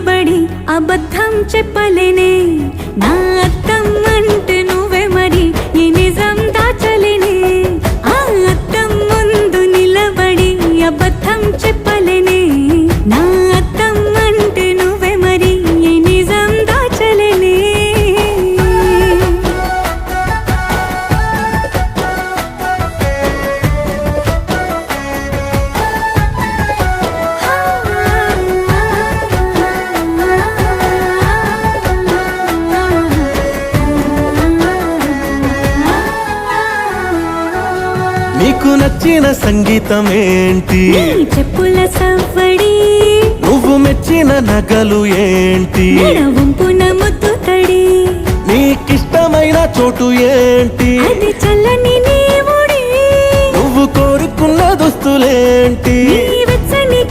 నిలబడి అబద్ధం చెప్పలేనే నా అద్దం అంటే నువ్వే మరి ఈ నిజం దాచలేనే ఆ అద్దం ముందు నిలబడి అబద్ధం చెప్పలేనే నా అద్దం అంటే నువ్వే మరి ఈ నిజం దాచలేనే నీకు నచ్చిన సంగీతం ఏంటి నీ చెప్పుల సవ్వడి నువ్వు మెచ్చిన నగలు ఏంటి వంపున ముద్దు తడి నీకిష్టమైన చోటు ఏంటి అది చల్లని నీ ఒడి నువ్వు కోరుకున్న దుస్తులేంటి నీ వెచ్చని